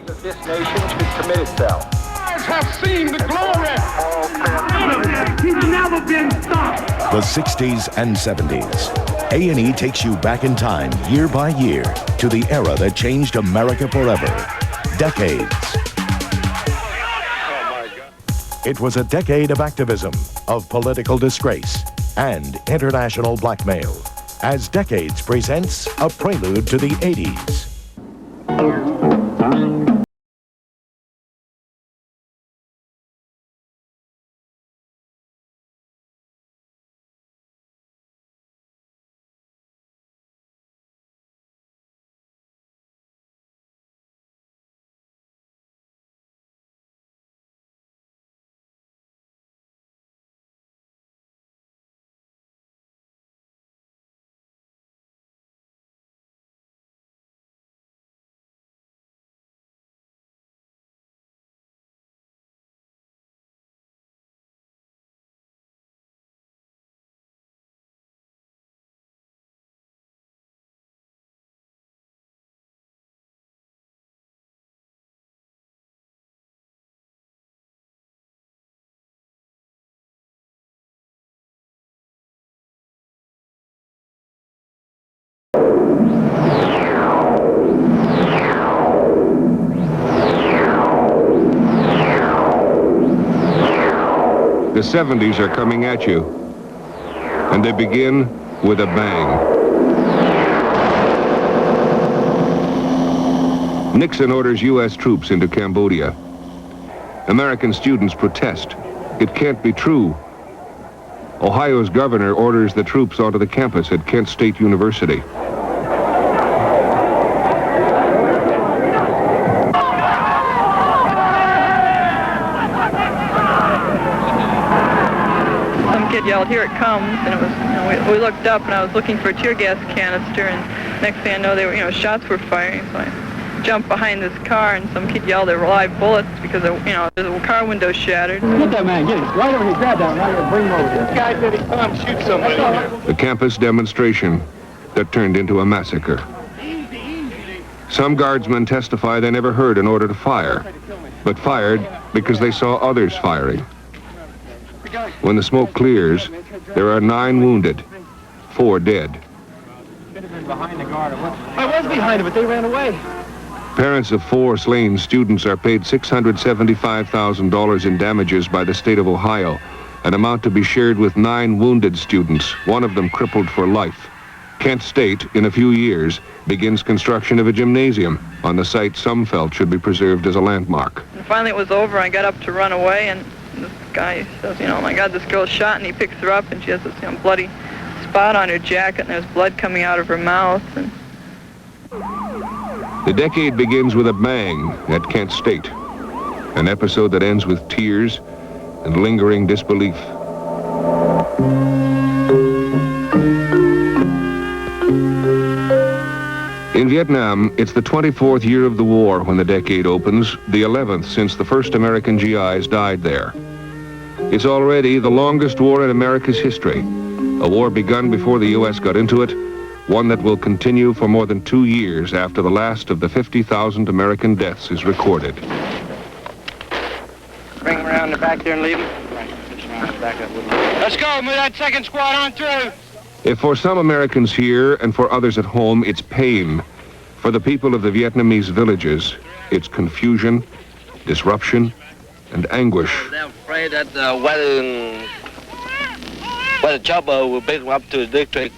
that this nation should commit itself. Have seen the glory. He's never been stopped. The 60s and 70s. A&E takes you back in time, year by year, to the era that changed America forever. Decades. It was a decade of activism, of political disgrace, and international blackmail. As Decades presents a prelude to the 80s. The 70s are coming at you, and they begin with a bang. Nixon orders U.S. troops into Cambodia. American students protest. It can't be true. Ohio's governor orders the troops onto the campus at Kent State University. Yelled, "Here it comes!" And it was, we looked up, and I was looking for a tear gas canister, and next thing I know, they were, shots were firing. So I jumped behind this car, and some kid yelled, "There were live bullets," because the car window shattered. Get that man, get him. Right over here, grab that one, right here, bring him over here. This guy said he's going to shoot somebody. The campus demonstration that turned into a massacre. Some guardsmen testify they never heard an order to fire, but fired because they saw others firing. When the smoke clears, there are 9 wounded, 4 dead. I was behind him, but they ran away. Parents of 4 slain students are paid $675,000 in damages by the state of Ohio, an amount to be shared with 9 wounded students, one of them crippled for life. Kent State, in a few years, begins construction of a gymnasium on the site some felt should be preserved as a landmark. And finally it was over. I got up to run away, and this guy says, "Oh my God, this girl's shot," and he picks her up, and she has this bloody spot on her jacket, and there's blood coming out of her mouth. And the decade begins with a bang at Kent State, an episode that ends with tears and lingering disbelief. In Vietnam, it's the 24th year of the war when the decade opens, the 11th since the first American GIs died there. It's already the longest war in America's history, a war begun before the U.S. got into it, one that will continue for more than 2 years after the last of the 50,000 American deaths is recorded. Bring him around the back there and leave him. Let's go, move that second squad on through. If for some Americans here and for others at home, it's pain, for the people of the Vietnamese villages, it's confusion, disruption, and anguish. They're afraid that when the chopper will pick them up to the district,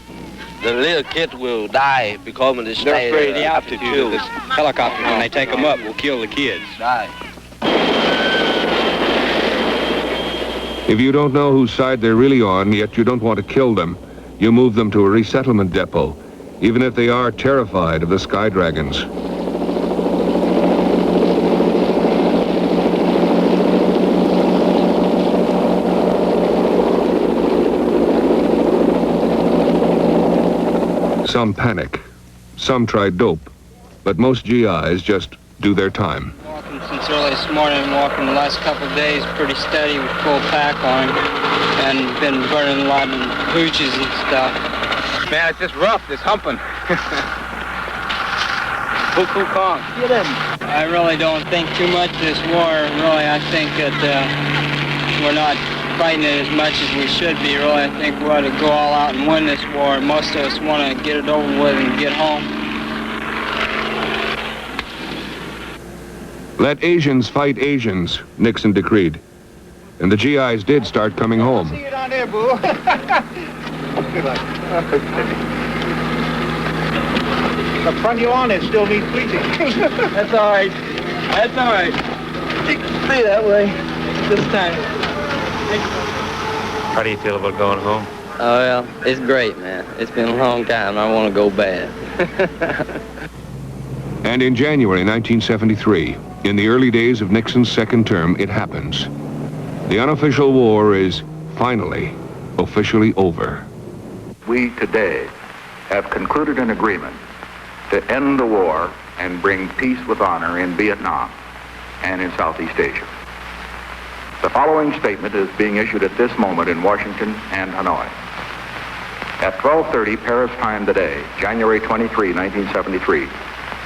the little kid will die because of the They're afraid of the altitude of this helicopter. When they take them up, will kill the kids. Die. If you don't know whose side they're really on, yet you don't want to kill them, you move them to a resettlement depot, even if they are terrified of the Sky Dragons. Some panic, some try dope, but most GIs just do their time. Walking since early this morning, walking the last couple of days pretty steady with full pack on, and been burning a lot of hooches and stuff. Man, it's just rough, this humping. Cool Kong. Get in. I really don't think too much of this war. Really, I think that we're not fighting it as much as we should be. Really, I think we ought to go all out and win this war. Most of us want to get it over with and get home. Let Asians fight Asians, Nixon decreed. And the GIs did start coming home. See you down there, boo. Good luck. The front you on it still needs bleaching. That's all right. That's all right. You can stay that way this time. How do you feel about going home? Oh, well, it's great, man. It's been a long time. I want to go bad. And in January 1973, in the early days of Nixon's second term, it happens. The unofficial war is finally, officially over. We today have concluded an agreement to end the war and bring peace with honor in Vietnam and in Southeast Asia. The following statement is being issued at this moment in Washington and Hanoi. At 12:30 Paris time today, January 23, 1973,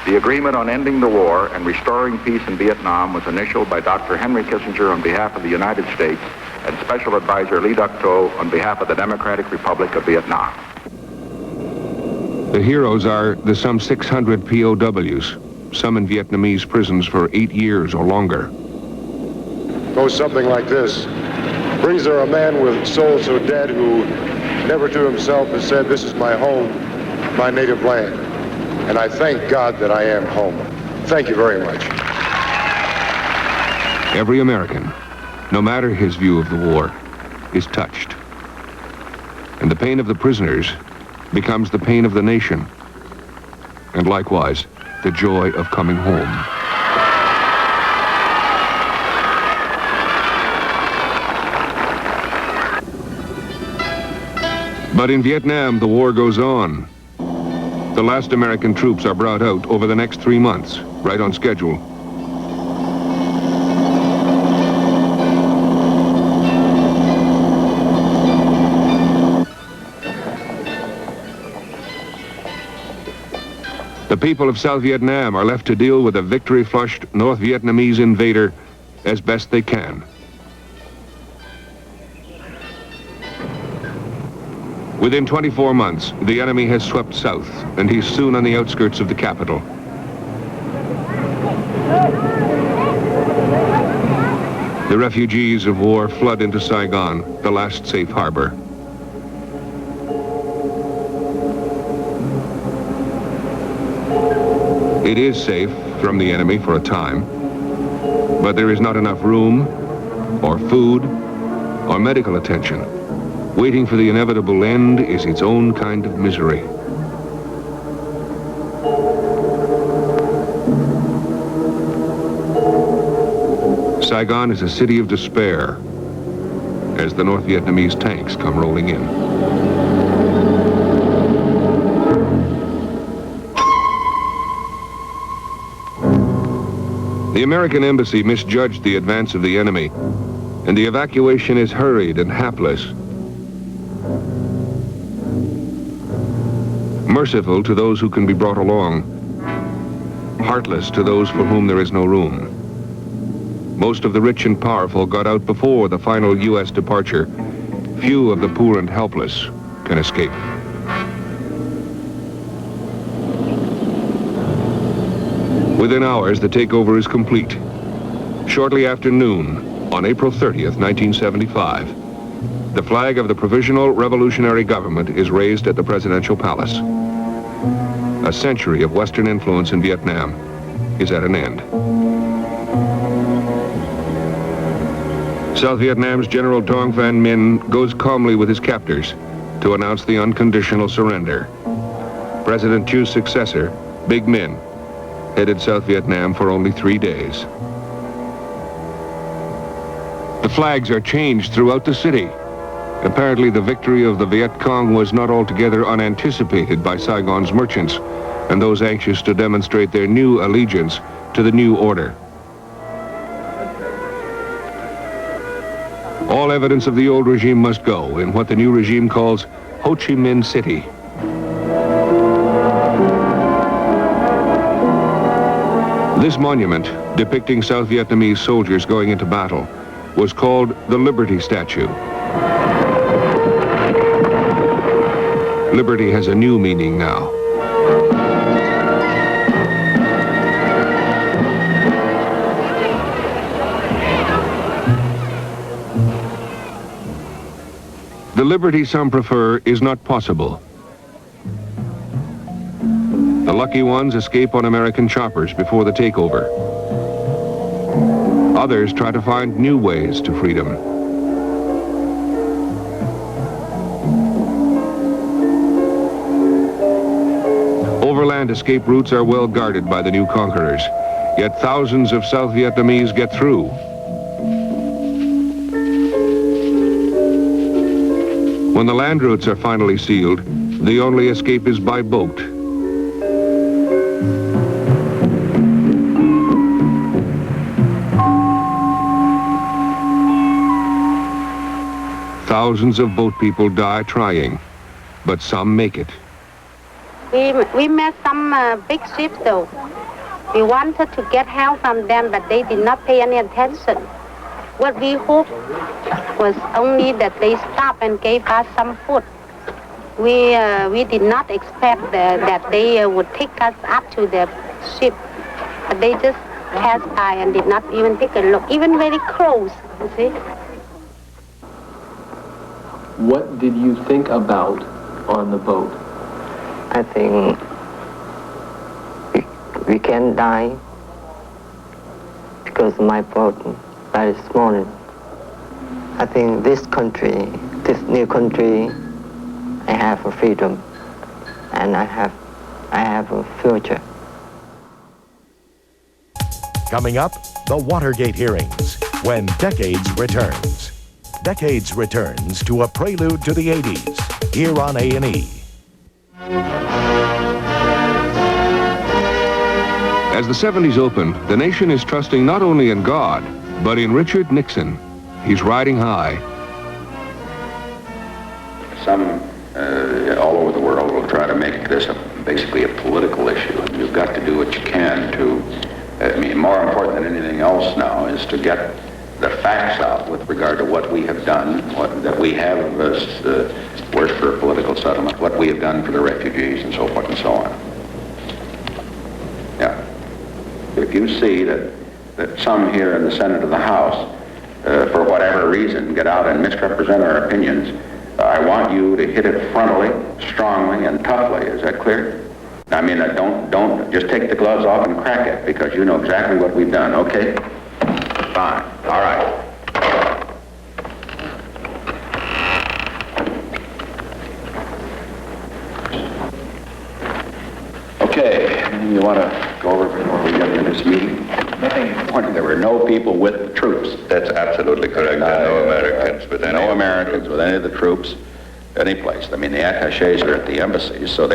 the agreement on ending the war and restoring peace in Vietnam was initialed by Dr. Henry Kissinger on behalf of the United States and Special Advisor Lee Duc-Tho on behalf of the Democratic Republic of Vietnam. The heroes are the some 600 POWs, some in Vietnamese prisons for 8 years or longer. Goes something like this. Brings there a man with soul so dead who never to himself has said, "This is my home, my native land. And I thank God that I am home." Thank you very much. Every American, no matter his view of the war, is touched. And the pain of the prisoners becomes the pain of the nation. And likewise, the joy of coming home. But in Vietnam, the war goes on. The last American troops are brought out over the next 3 months, right on schedule. The people of South Vietnam are left to deal with a victory-flushed North Vietnamese invader as best they can. Within 24 months, the enemy has swept south, and he's soon on the outskirts of the capital. The refugees of war flood into Saigon, the last safe harbor. It is safe from the enemy for a time, but there is not enough room, or food, or medical attention. Waiting for the inevitable end is its own kind of misery. Saigon is a city of despair as the North Vietnamese tanks come rolling in. The American embassy misjudged the advance of the enemy, and the evacuation is hurried and hapless. Merciful to those who can be brought along, heartless to those for whom there is no room. Most of the rich and powerful got out before the final U.S. departure. Few of the poor and helpless can escape. Within hours, the takeover is complete. Shortly after noon, on April 30th, 1975, the flag of the Provisional Revolutionary Government is raised at the Presidential Palace. A century of Western influence in Vietnam is at an end. South Vietnam's General Dong Van Minh goes calmly with his captors to announce the unconditional surrender. President Thie's successor, Big Minh, headed South Vietnam for only 3 days. The flags are changed throughout the city. Apparently, the victory of the Viet Cong was not altogether unanticipated by Saigon's merchants and those anxious to demonstrate their new allegiance to the new order. All evidence of the old regime must go in what the new regime calls Ho Chi Minh City. This monument, depicting South Vietnamese soldiers going into battle, was called the Liberty Statue. Liberty has a new meaning now. The liberty some prefer is not possible. The lucky ones escape on American choppers before the takeover. Others try to find new ways to freedom. Overland escape routes are well guarded by the new conquerors, yet thousands of South Vietnamese get through. When the land routes are finally sealed, the only escape is by boat. Thousands of boat people die trying, but some make it. We met some big ships though. We wanted to get help from them, but they did not pay any attention. What we hoped was only that they stopped and gave us some food. We did not expect that they would take us up to the ship. But they just passed by and did not even take a look, even very close, you see. What did you think about on the boat? I think we can die because my boat very small. I think this country, this new country, I have a freedom and I have a future. Coming up, the Watergate hearings, when Decades returns. Decades returns to a prelude to the 80s, here on A&E. As the 70s open, the nation is trusting not only in God, but in Richard Nixon. He's riding high. Some all over the world will try to make this basically a political issue. And you've got to do what you can to, I mean, more important than anything else now is to get the facts out with regard to what we have done, that we have worked for a political settlement, what we have done for the refugees, and so forth and so on. Yeah. If you see that some here in the Senate or the House, for whatever reason, get out and misrepresent our opinions, I want you to hit it frontally, strongly, and toughly. Is that clear? I mean, don't just take the gloves off and crack it, because you know exactly what we've done, okay? Fine. All right. Okay. You want to go over before we get into this meeting? Nothing important. There were no people with the troops. That's absolutely correct. No Americans with any. No Americans with any of the troops, any place. I mean, the attachés are at the embassies, so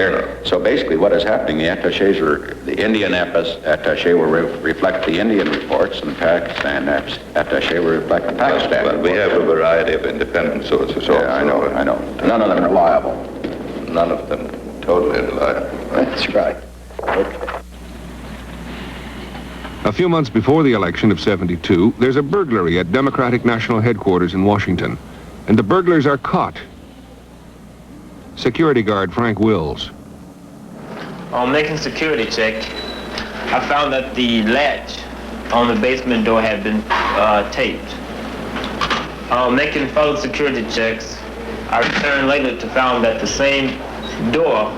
so basically, what is happening? The attachés the Indian attaché will reflect the Indian reports, and the Pakistan attaché will reflect the Pakistan. Well, we have a variety of independent sources. Yeah, I know. None of them reliable. None of them totally reliable. That's right. Okay. A few months before the election of '72, there's a burglary at Democratic National Headquarters in Washington, and the burglars are caught. Security guard Frank Wills. On making security check, I found that the latch on the basement door had been taped. Making further security checks, I returned later to find that the same door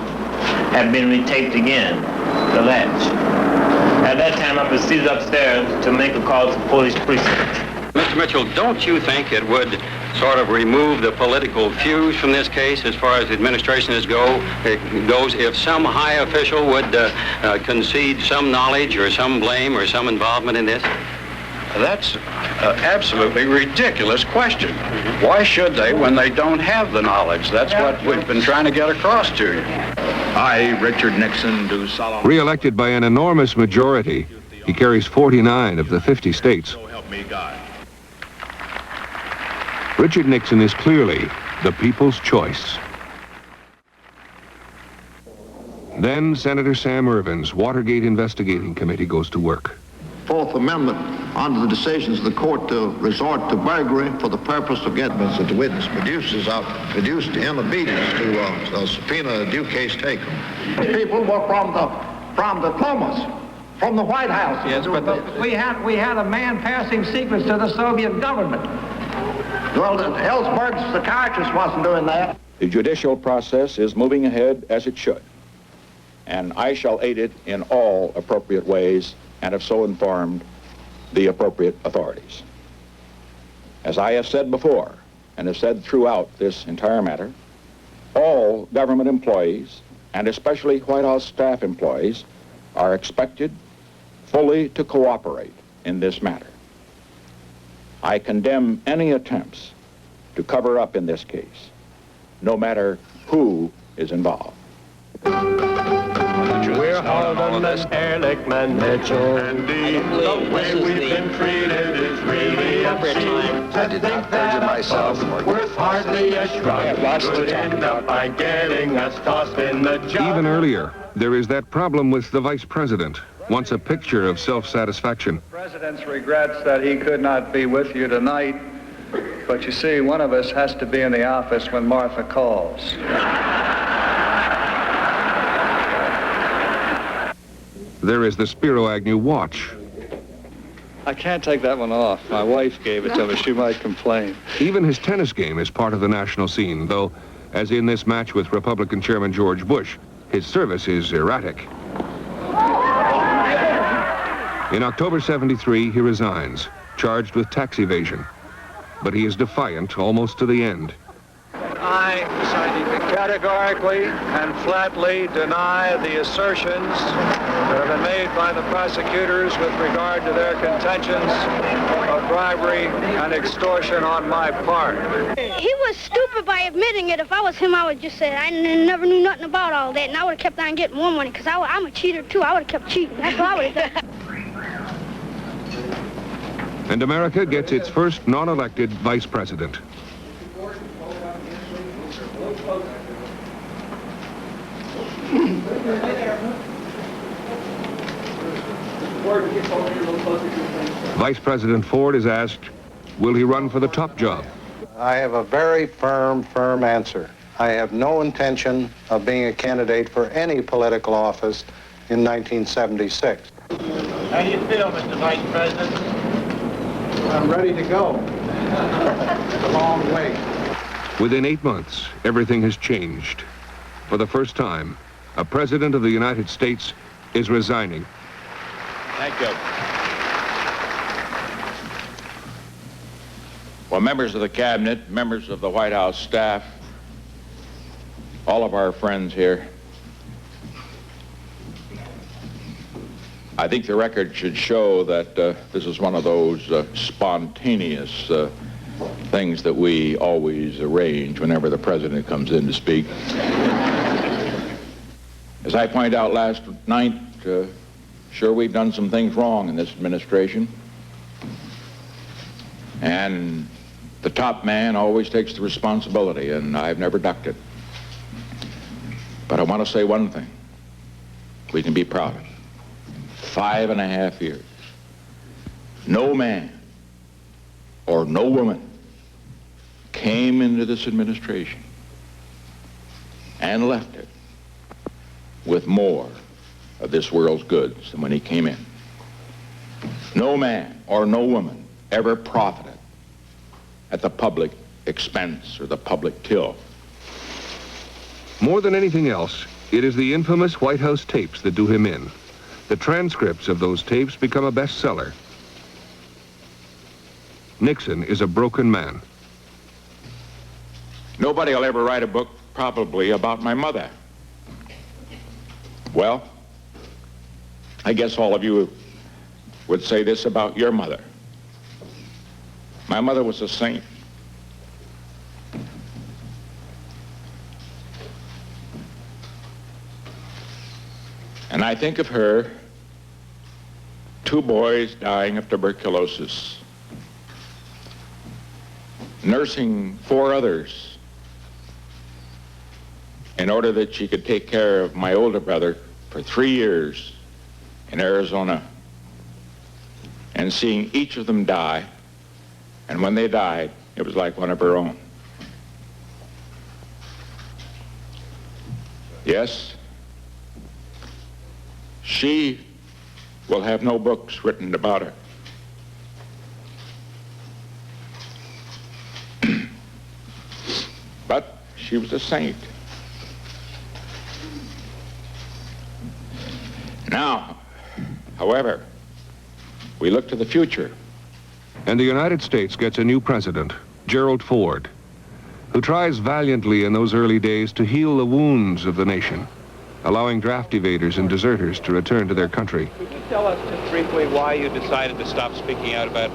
had been retaped again, the latch. At that time, I proceeded upstairs to make a call to police precinct. Mr. Mitchell, don't you think it would sort of remove the political fuse from this case as far as the administration goes if some high official would concede some knowledge or some blame or some involvement in this? That's an absolutely ridiculous question. Why should they when they don't have the knowledge? That's what we've been trying to get across to you. I, Richard Nixon, do solemnly... Re-elected by an enormous majority, he carries 49 of the 50 states. So help me God. Richard Nixon is clearly the people's choice. Then Senator Sam Ervin's Watergate Investigating Committee goes to work. Fourth Amendment under the decisions of the court to resort to burglary for the purpose of getting that the witness produced in obedience to a subpoena due case taken. People were from diplomas, from the White House. Yes, but we had a man passing secrets to the Soviet government. Well, Ellsberg's psychiatrist wasn't doing that. The judicial process is moving ahead as it should, and I shall aid it in all appropriate ways and have so informed the appropriate authorities. As I have said before, and have said throughout this entire matter, all government employees, and especially White House staff employees, are expected fully to cooperate in this matter. I condemn any attempts to cover up in this case, no matter who is involved. We're Holden and Ehrlichman Mitchell, and the way we've been treated is really a shame. I did not perjure myself. Worth hardly a shrug could end up by getting us tossed in the jug. Even earlier, there is that problem with the vice president, once a picture of self-satisfaction. The president's regrets that he could not be with you tonight, but you see, one of us has to be in the office when Martha calls. There is the Spiro Agnew watch. I can't take that one off. My wife gave it to me. She might complain. Even his tennis game is part of the national scene, though, as in this match with Republican Chairman George Bush, his service is erratic. In October '73, he resigns, charged with tax evasion. But he is defiant almost to the end. I categorically and flatly deny the assertions that have been made by the prosecutors with regard to their contentions of bribery and extortion on my part. He was stupid by admitting it. If I was him, I would just say I never knew nothing about all that, and I would have kept on getting more money, because I'm a cheater, too. I would have kept cheating. That's what I would have done. And America gets its first non-elected vice president. Vice President Ford is asked, will he run for the top job? I have a very firm answer. I have no intention of being a candidate for any political office in 1976. How do you feel, Mr. Vice President? I'm ready to go. It's a long way. Within 8 months, everything has changed. For the first time, a president of the United States is resigning. Thank you. Well, members of the cabinet, members of the White House staff, all of our friends here, I think the record should show that this is one of those spontaneous things that we always arrange whenever the president comes in to speak. As I pointed out last night, sure, we've done some things wrong in this administration. And the top man always takes the responsibility, and I've never ducked it. But I want to say one thing we can be proud of. 5.5 years. No man or no woman came into this administration and left it with more of this world's goods than when he came in. No man or no woman ever profited at the public expense or the public till. More than anything else, it is the infamous White House tapes that do him in. The transcripts of those tapes become a bestseller. Nixon is a broken man. Nobody will ever write a book, probably, about my mother. Well, I guess all of you would say this about your mother. My mother was a saint. And I think of her, 2 boys dying of tuberculosis, nursing 4 others in order that she could take care of my older brother for 3 years in Arizona, and seeing each of them die. And when they died, it was like one of her own. Yes, she will have no books written about her. But she was a saint. Now, however, we look to the future. And the United States gets a new president, Gerald Ford, who tries valiantly in those early days to heal the wounds of the nation, allowing draft evaders and deserters to return to their country. Could you tell us just briefly why you decided to stop speaking out about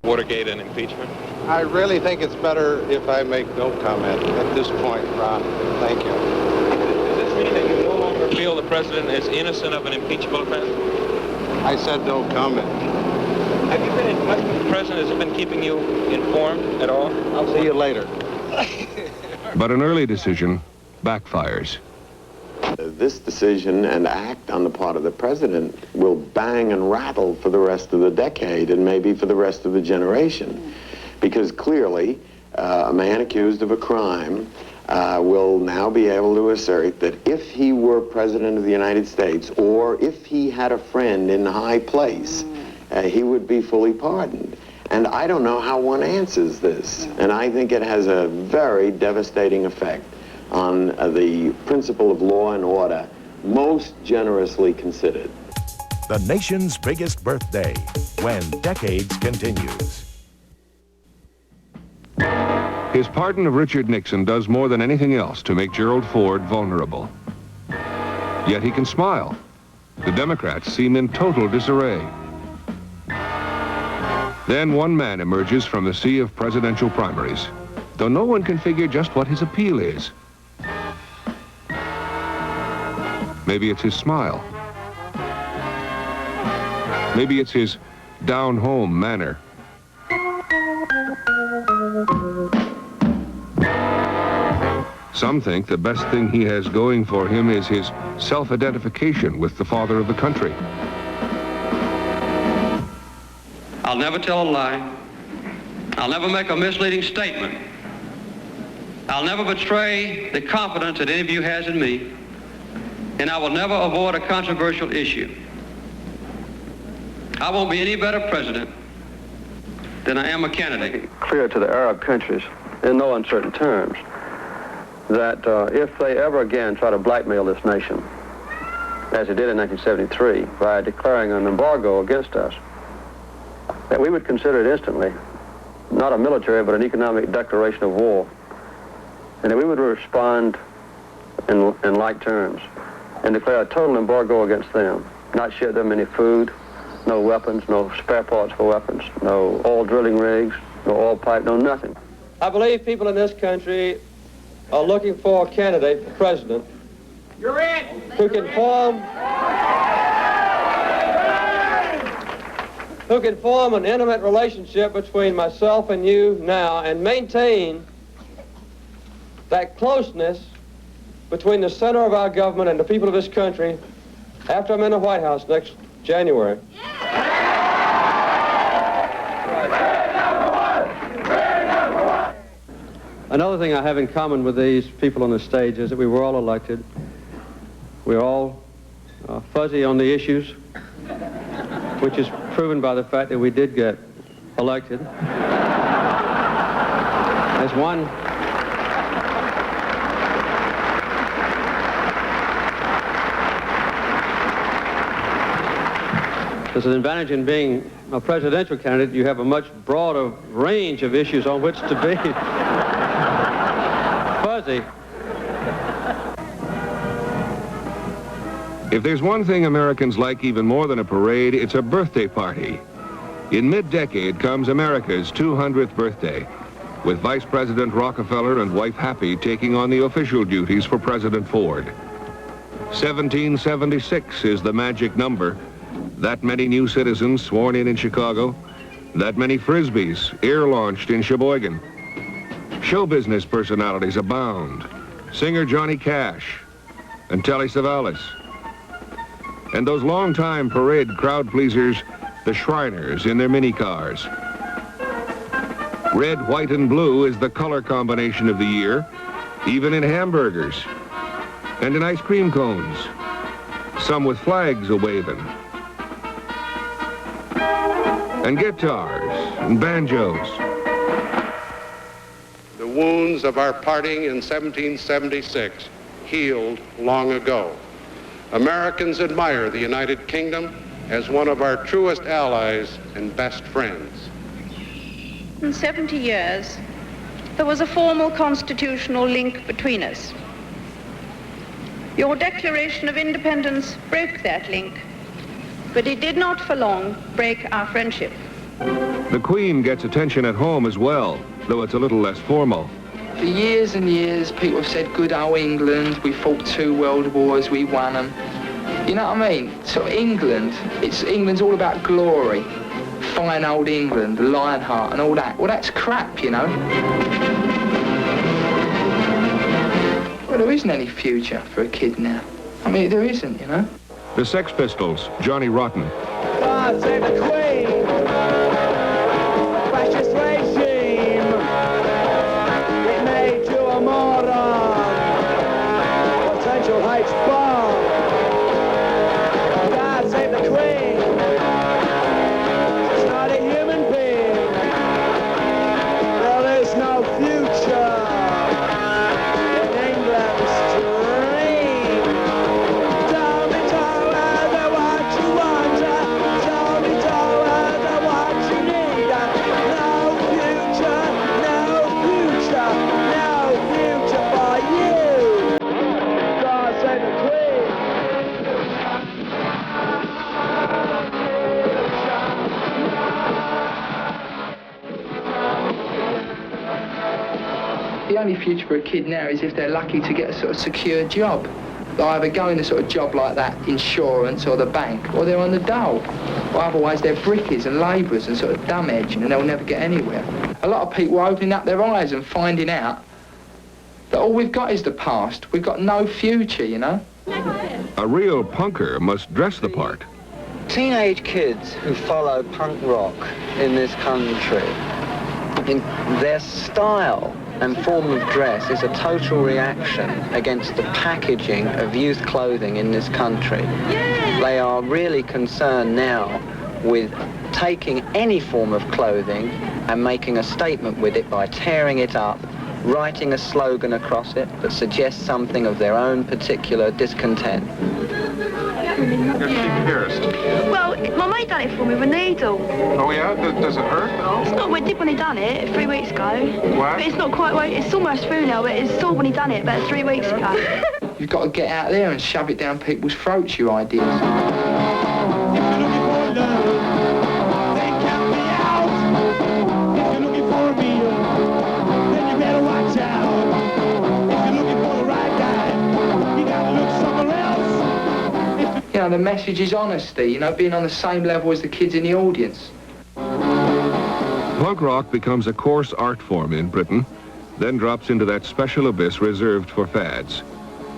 Watergate and impeachment? I really think it's better if I make no comment at this point, Ron. Thank you. Does this mean that you no longer feel the president is innocent of an impeachable offense? I said no comment. Have you been in touch with the president? Has he been keeping you informed at all? I'll see you later. But an early decision backfires. This decision and act on the part of the president will bang and rattle for the rest of the decade and maybe for the rest of the generation. Because clearly, a man accused of a crime will now be able to assert that if he were president of the United States, or if he had a friend in high place, he would be fully pardoned. And I don't know how one answers this. And I think it has a very devastating effect on the principle of law and order, most generously considered. The nation's biggest birthday, when Decades continues. His pardon of Richard Nixon does more than anything else to make Gerald Ford vulnerable. Yet he can smile. The Democrats seem in total disarray. Then one man emerges from the sea of presidential primaries, though no one can figure just what his appeal is. Maybe it's his smile. Maybe it's his down-home manner. Some think the best thing he has going for him is his self-identification with the father of the country. I'll never tell a lie. I'll never make a misleading statement. I'll never betray the confidence that any of you has in me. And I will never avoid a controversial issue. I won't be any better president than I am a candidate. Clear to the Arab countries, in no uncertain terms, that if they ever again try to blackmail this nation, as they did in 1973, by declaring an embargo against us, that we would consider it instantly not a military but an economic declaration of war, and that we would respond in like terms and declare a total embargo against them, not ship them any food, no weapons, no spare parts for weapons, no oil drilling rigs, no oil pipe, no nothing. I believe people in this country are looking for a candidate for president who can form an intimate relationship between myself and you now and maintain that closeness between the center of our government and the people of this country after I'm in the White House next January. Another thing I have in common with these people on the stage is that we were all elected. We're all fuzzy on the issues, which is proven by the fact that we did get elected. As one there's an advantage in being a presidential candidate. You have a much broader range of issues on which to be fuzzy. If there's one thing Americans like even more than a parade, it's a birthday party. In mid-decade comes America's 200th birthday, with Vice President Rockefeller and wife Happy taking on the official duties for President Ford. 1776 is the magic number. That many new citizens sworn in Chicago, that many Frisbees air-launched in Sheboygan. Show business personalities abound. Singer Johnny Cash and Telly Savalas. And those longtime parade crowd pleasers the Shriners in their mini cars. Red, white, and blue is the color combination of the year, even in hamburgers and in ice cream cones, some with flags a-waving, and guitars and banjos. The wounds of our parting in 1776 healed long ago. Americans admire the United Kingdom as one of our truest allies and best friends. In 70 years, there was a formal constitutional link between us. Your Declaration of Independence broke that link, but it did not for long break our friendship. The Queen gets attention at home as well, though it's a little less formal. For years and years, people have said, good old England, we fought 2 world wars, we won them. You know what I mean? So England's all about glory. Fine old England, the Lionheart and all that. Well, that's crap, you know. Well, there isn't any future for a kid now. I mean, there isn't, you know. The Sex Pistols, Johnny Rotten. God save the Queen! Fascist regime! It made you a moron! Potential H bomb! God save the Queen! She's not a human being! There is no future in England's dream! Tell me, Joanna, what you want. Tell me, Joanna, what you need. No future, no future, no future for you. God save the Queen. The only future for a kid now is if they're lucky to get a sort of secure job. They'll either go in a sort of job like that, insurance or the bank, or they're on the dole. Or otherwise they're brickies and labourers and sort of dumb edge and they'll never get anywhere. A lot of people are opening up their eyes and finding out that all we've got is the past. We've got no future, you know. A real punker must dress the part. Teenage kids who follow punk rock in this country, in their style and form of dress is a total reaction against the packaging of youth clothing in this country. They are really concerned now with taking any form of clothing and making a statement with it by tearing it up, writing a slogan across it that suggests something of their own particular discontent. You're cheap pierced. Well, my mate done it for me with a needle. Oh, yeah? Does it hurt? It's not when he done it 3 weeks ago. What? But it's not quite, well, it's almost through now, but it's still when he done it about 3 weeks ago. You've got to get out there and shove it down people's throats, your ideas. You know, the message is honesty, you know, being on the same level as the kids in the audience. Punk rock becomes a coarse art form in Britain, then drops into that special abyss reserved for fads.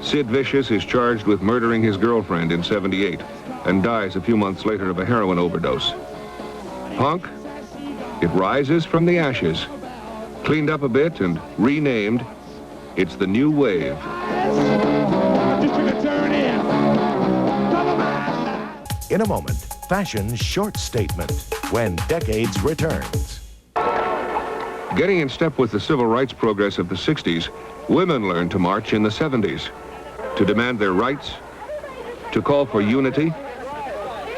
Sid Vicious is charged with murdering his girlfriend in '78 and dies a few months later of a heroin overdose. Punk, it rises from the ashes. Cleaned up a bit and renamed, it's the new wave. In a moment, fashion's short statement when Decades returns. Getting in step with the civil rights progress of the 60s, women learned to march in the 70s, to demand their rights, to call for unity,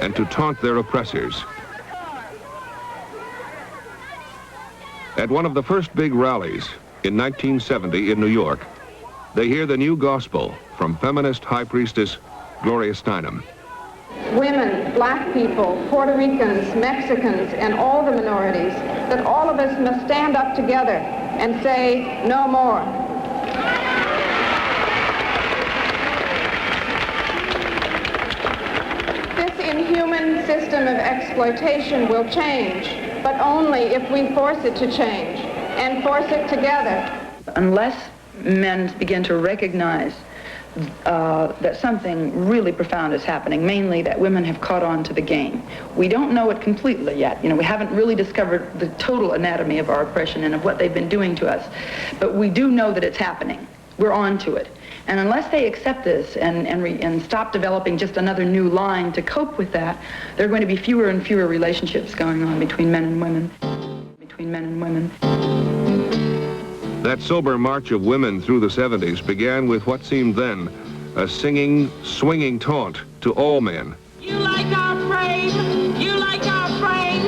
and to taunt their oppressors. At one of the first big rallies in 1970 in New York, they hear the new gospel from feminist high priestess Gloria Steinem. Women, black people, Puerto Ricans, Mexicans, and all the minorities, that all of us must stand up together and say no more. This inhuman system of exploitation will change, but only if we force it to change, and force it together. Unless men begin to recognize that something really profound is happening, mainly that women have caught on to the game. We don't know it completely yet. You know, we haven't really discovered the total anatomy of our oppression and of what they've been doing to us. But we do know that it's happening. We're on to it. And unless they accept this and stop developing just another new line to cope with that, there are going to be fewer and fewer relationships going on between men and women. That sober march of women through the 70s began with what seemed then a singing, swinging taunt to all men. You like our frame, you like our frame,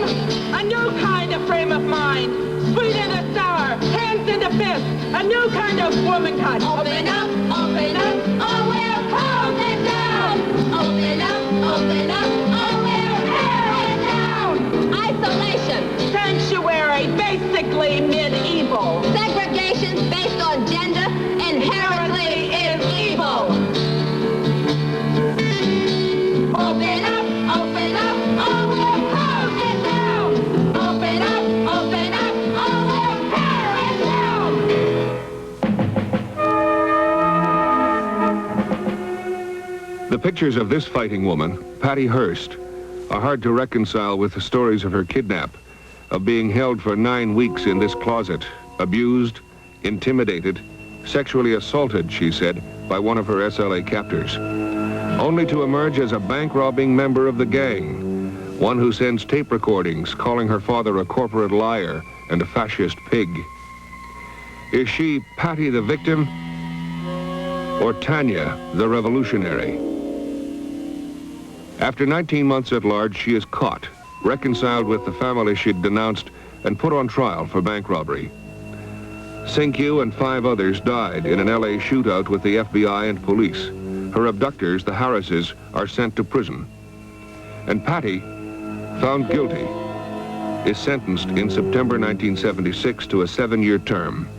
a new kind of frame of mind, sweet in the sour, hands in the fist, a new kind of womankind. Open up, oh, we're closing down. Open up, oh, we're tearing down. Isolation. Sanctuary, basically medieval. Segregation based on gender inherently is evil. Open up, oh, we're closing down. Open up, oh, we're tearing down. The pictures of this fighting woman, Patty Hearst, are hard to reconcile with the stories of her kidnap, of being held for 9 weeks in this closet, abused, intimidated, sexually assaulted, she said, by one of her SLA captors, only to emerge as a bank-robbing member of the gang, one who sends tape recordings calling her father a corporate liar and a fascist pig. Is she Patty the victim, or Tanya the revolutionary? After 19 months at large, she is caught, reconciled with the family she'd denounced, and put on trial for bank robbery. Sinkyu and 5 others died in an LA shootout with the FBI and police. Her abductors, the Harrises, are sent to prison. And Patty, found guilty, is sentenced in September 1976 to a 7-year term.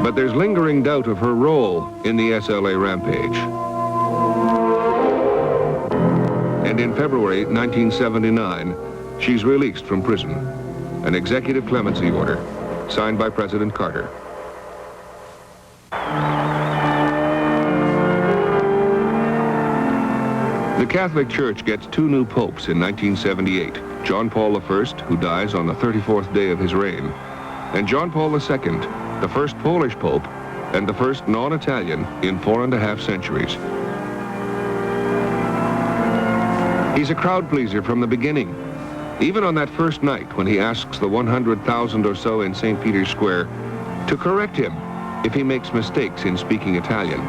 But there's lingering doubt of her role in the SLA rampage. And in February 1979, she's released from prison. An executive clemency order signed by President Carter. The Catholic Church gets 2 new popes in 1978. John Paul I, who dies on the 34th day of his reign, and John Paul II, the first Polish pope and the first non-Italian in 4.5 centuries. He's a crowd pleaser from the beginning. Even on that first night when he asks the 100,000 or so in St. Peter's Square to correct him if he makes mistakes in speaking Italian.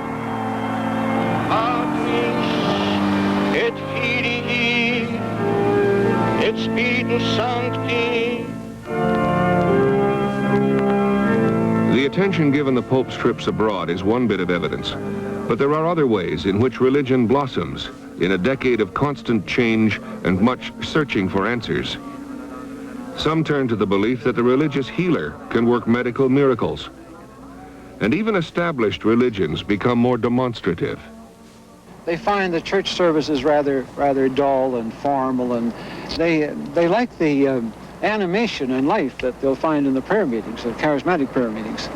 Et Filii, et Spiritus Sancti. The attention given the Pope's trips abroad is one bit of evidence, but there are other ways in which religion blossoms in a decade of constant change and much searching for answers. Some turn to the belief that the religious healer can work medical miracles. And even established religions become more demonstrative. They find the church service is rather dull and formal, and they like the animation and life that they'll find in the prayer meetings, the charismatic prayer meetings.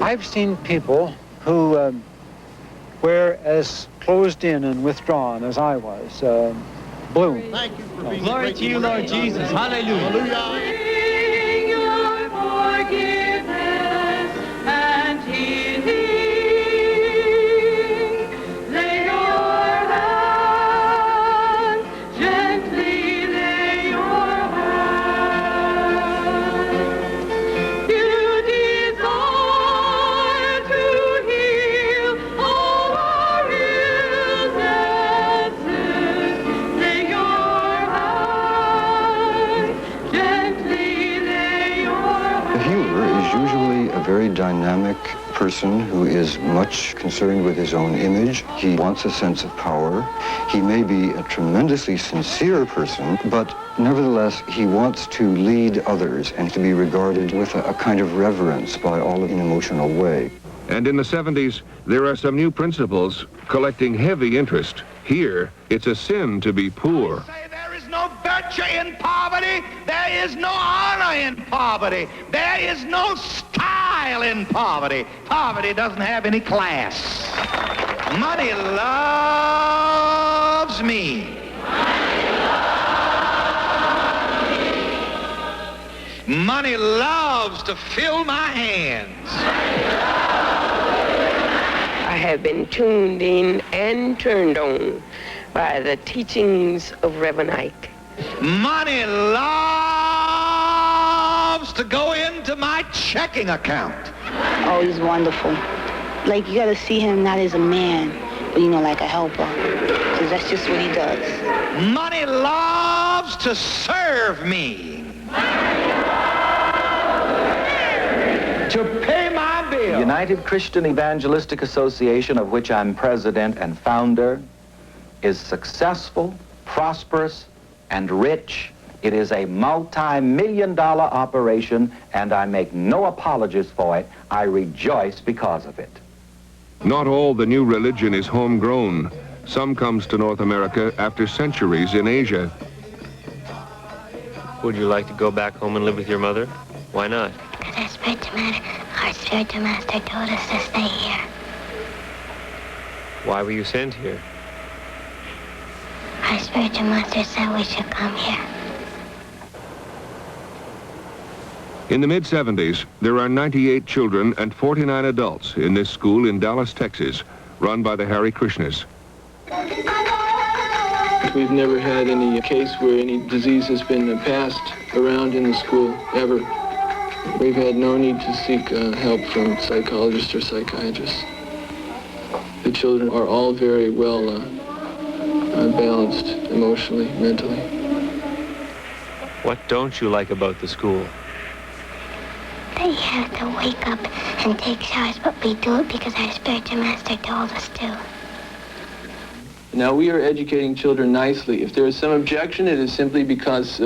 I've seen people who were as closed in and withdrawn as I was, bloom. Thank you for being Glory to you, Lord Jesus. Hallelujah. Hallelujah. Dynamic person who is much concerned with his own image. He wants a sense of power. He may be a tremendously sincere person, but nevertheless, he wants to lead others and to be regarded with a kind of reverence by all in an emotional way. And in the 70s, there are some new principles collecting heavy interest. Here, it's a sin to be poor. There is no virtue in poverty. There is no honor in poverty. There is no style in poverty. Poverty doesn't have any class. Money loves me. Money loves to fill my hands. I have been tuned in and turned on by the teachings of Reverend Ike. Money loves to go into my checking account. Oh, he's wonderful. Like, you gotta see him not as a man, but, you know, like a helper. Because that's just what he does. Money loves to serve me. To pay my bill. The United Christian Evangelistic Association, of which I'm president and founder, is successful, prosperous, and rich. It is a multi-million-dollar operation, and I make no apologies for it. I rejoice because of it. Not all the new religion is homegrown. Some comes to North America after centuries in Asia. Would you like to go back home and live with your mother? Why not? Because our spiritual master told us to stay here. Why were you sent here? Our spiritual master said we should come here. In the mid-70s, there are 98 children and 49 adults in this school in Dallas, Texas, run by the Hare Krishnas. We've never had any case where any disease has been passed around in the school, ever. We've had no need to seek help from psychologists or psychiatrists. The children are all very well balanced emotionally, mentally. What don't you like about the school? They have to wake up and take showers, but we do it because our spiritual master told us to. Now, we are educating children nicely. If there is some objection, it is simply because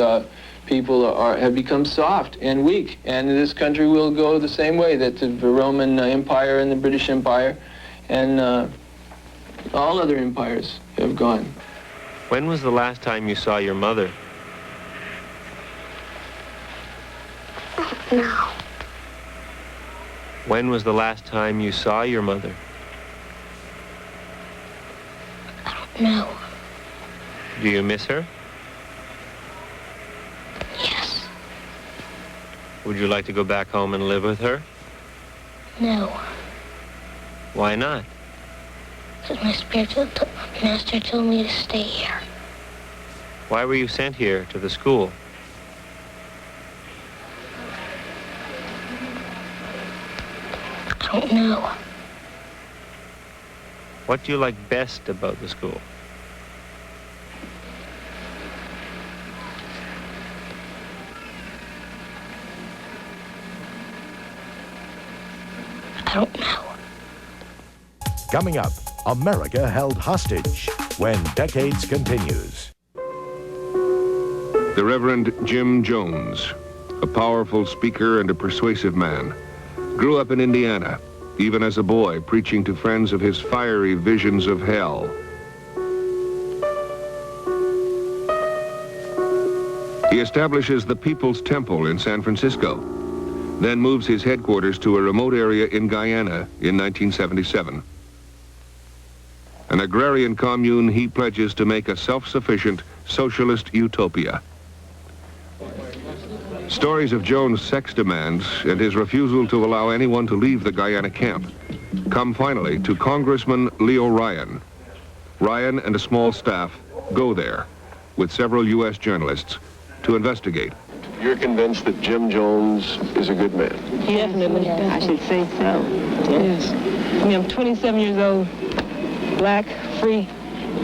people have become soft and weak. And this country will go the same way that the Roman Empire and the British Empire and all other empires have gone. When was the last time you saw your mother? No. When was the last time you saw your mother? No. Do you miss her? Yes. Would you like to go back home and live with her? No. Why not? Because my spiritual master told me to stay here. Why were you sent here to the school? I don't know. What do you like best about the school? I don't know. Coming up, America held hostage when Decades continues. The Reverend Jim Jones, a powerful speaker and a persuasive man, grew up in Indiana, even as a boy, preaching to friends of his fiery visions of hell. He establishes the People's Temple in San Francisco, then moves his headquarters to a remote area in Guyana in 1977. An agrarian commune he pledges to make a self-sufficient socialist utopia. Stories of Jones' sex demands and his refusal to allow anyone to leave the Guyana camp come finally to Congressman Leo Ryan. Ryan and a small staff go there with several U.S. journalists to investigate. You're convinced that Jim Jones is a good man? Definitely. I should say so. Yes. I mean, I'm 27 years old, black, free,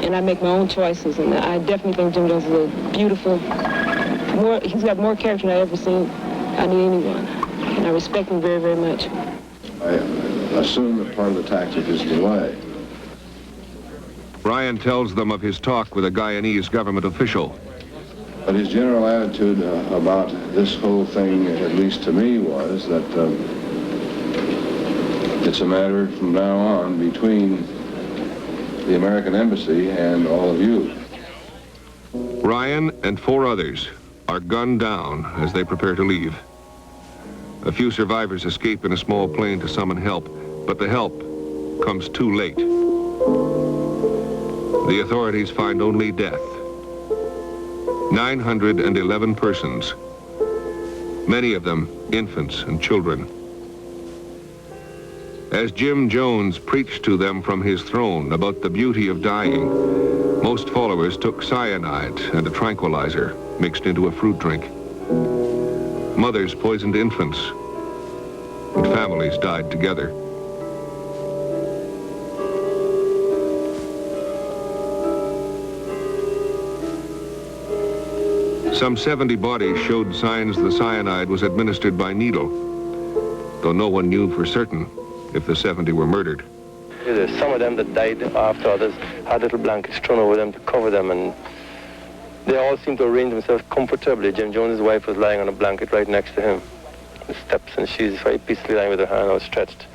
and I make my own choices. And I definitely think Jim Jones is a beautiful, he's got more character than I've ever seen out of anyone. And I respect him very, very much. I assume that part of the tactic is delay. Ryan tells them of his talk with a Guyanese government official. But his general attitude about this whole thing, at least to me, was that It's a matter from now on between the American embassy and all of you. Ryan and 4 others are gunned down as they prepare to leave. A few survivors escape in a small plane to summon help, but the help comes too late. The authorities find only death. 911 persons, many of them infants and children. As Jim Jones preached to them from his throne about the beauty of dying, most followers took cyanide and a tranquilizer mixed into a fruit drink. Mothers poisoned infants, and families died together. Some 70 bodies showed signs the cyanide was administered by needle, though no one knew for certain if the 70 were murdered. There's some of them that died after others had little blankets thrown over them to cover them, and they all seemed to arrange themselves comfortably. Jim Jones' wife was lying on a blanket right next to him, the steps, and she's very peacefully lying with her hand outstretched.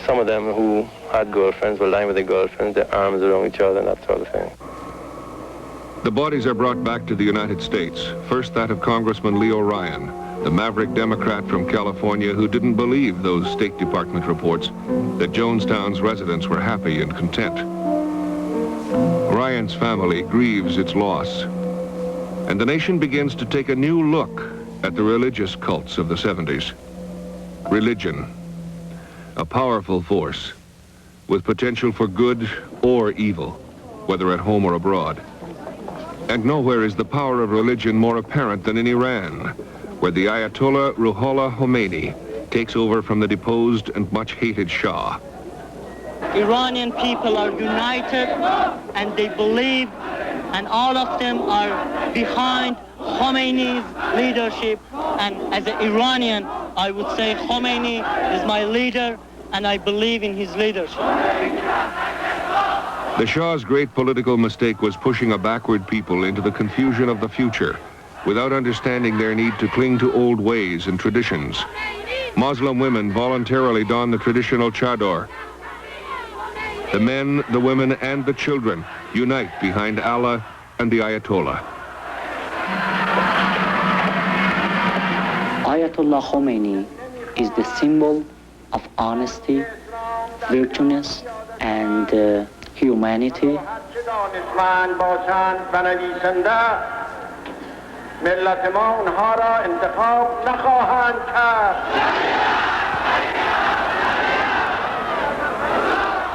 Some of them who had girlfriends were lying with their girlfriends, their arms around each other and that sort of thing. The bodies are brought back to the United States. First that of Congressman Leo Ryan, the maverick Democrat from California who didn't believe those State Department reports that Jonestown's residents were happy and content. Ryan's family grieves its loss, and the nation begins to take a new look at the religious cults of the 70s. Religion, a powerful force with potential for good or evil, whether at home or abroad. And nowhere is the power of religion more apparent than in Iran, where the Ayatollah Ruhollah Khomeini takes over from the deposed and much hated Shah. Iranian people are united and they believe, and all of them are behind Khomeini's leadership. And as an Iranian, I would say Khomeini is my leader and I believe in his leadership. The Shah's great political mistake was pushing a backward people into the confusion of the future without understanding their need to cling to old ways and traditions. Muslim women voluntarily don the traditional chador. The men, the women, and the children unite behind Allah and the Ayatollah. Ayatollah Khomeini is the symbol of honesty, virtueness, and humanity.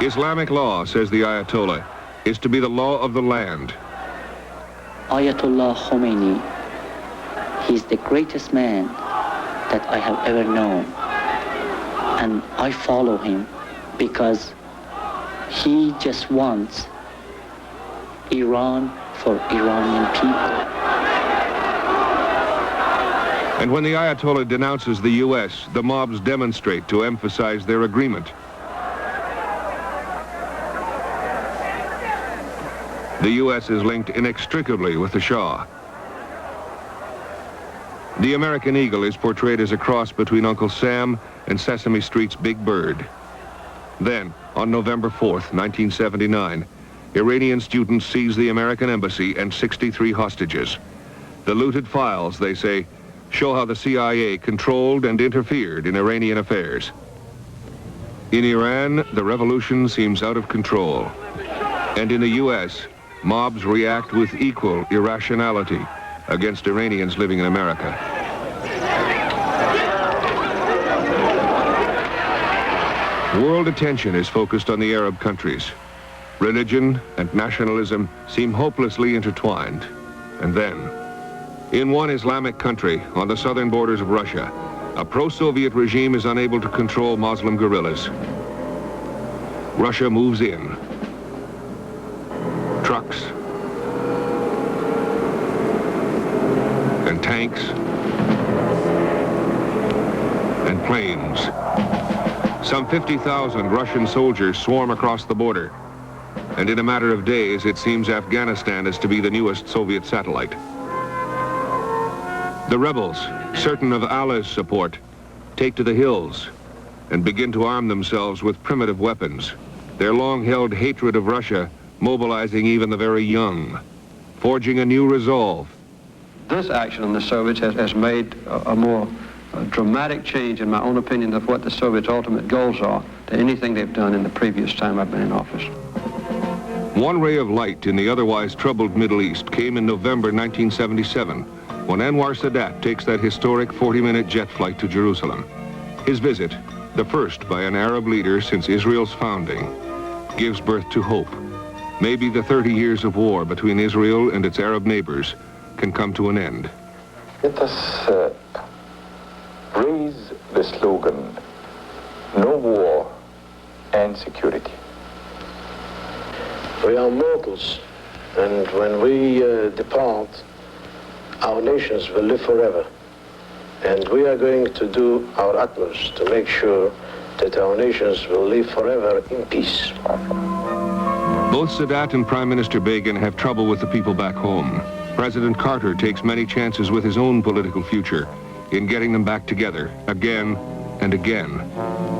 Islamic law, says the Ayatollah, is to be the law of the land. Ayatollah Khomeini, he's the greatest man that I have ever known. And I follow him because he just wants Iran for Iranian people. And when the Ayatollah denounces the U.S., the mobs demonstrate to emphasize their agreement. The U.S. is linked inextricably with the Shah. The American eagle is portrayed as a cross between Uncle Sam and Sesame Street's Big Bird. Then, on November 4th, 1979, Iranian students seize the American embassy and 63 hostages. The looted files, they say, show how the CIA controlled and interfered in Iranian affairs. In Iran, the revolution seems out of control. And in the U.S., mobs react with equal irrationality against Iranians living in America. World attention is focused on the Arab countries. Religion and nationalism seem hopelessly intertwined. And then, in one Islamic country on the southern borders of Russia, a pro-Soviet regime is unable to control Muslim guerrillas. Russia moves in. Trucks and tanks and planes. Some 50,000 Russian soldiers swarm across the border. And in a matter of days, it seems Afghanistan is to be the newest Soviet satellite. The rebels, certain of Allah's support, take to the hills and begin to arm themselves with primitive weapons, their long-held hatred of Russia mobilizing even the very young, forging a new resolve. This action of the Soviets has made a more dramatic change, in my own opinion, of what the Soviets' ultimate goals are than anything they've done in the previous time I've been in office. One ray of light in the otherwise troubled Middle East came in November 1977, when Anwar Sadat takes that historic 40-minute jet flight to Jerusalem. His visit, the first by an Arab leader since Israel's founding, gives birth to hope. Maybe the 30 years of war between Israel and its Arab neighbors can come to an end. Let us raise the slogan, no war and security. We are mortals, and when we depart, our nations will live forever. And we are going to do our utmost to make sure that our nations will live forever in peace. Both Sadat and Prime Minister Begin have trouble with the people back home. President Carter takes many chances with his own political future in getting them back together again and again.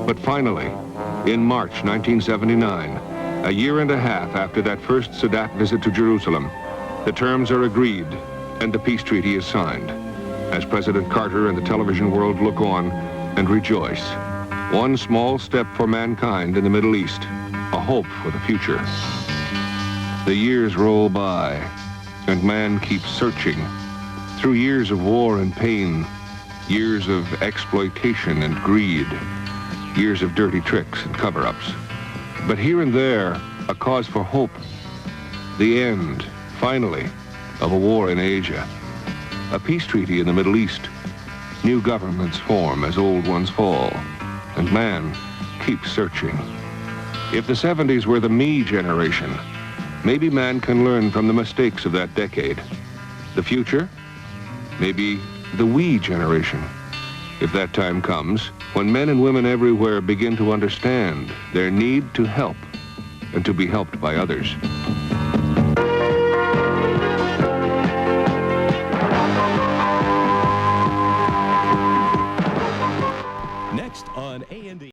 But finally, in March 1979, a year and a half after that first Sadat visit to Jerusalem, the terms are agreed and the peace treaty is signed. As President Carter and the television world look on and rejoice. One small step for mankind in the Middle East, a hope for the future. The years roll by, and man keeps searching through years of war and pain, years of exploitation and greed, years of dirty tricks and cover-ups. But here and there, a cause for hope. The end, finally, of a war in Asia. A peace treaty in the Middle East. New governments form as old ones fall, and man keeps searching. If the 70s were the me generation, maybe man can learn from the mistakes of that decade. The future? Maybe the we generation. If that time comes, when men and women everywhere begin to understand their need to help and to be helped by others.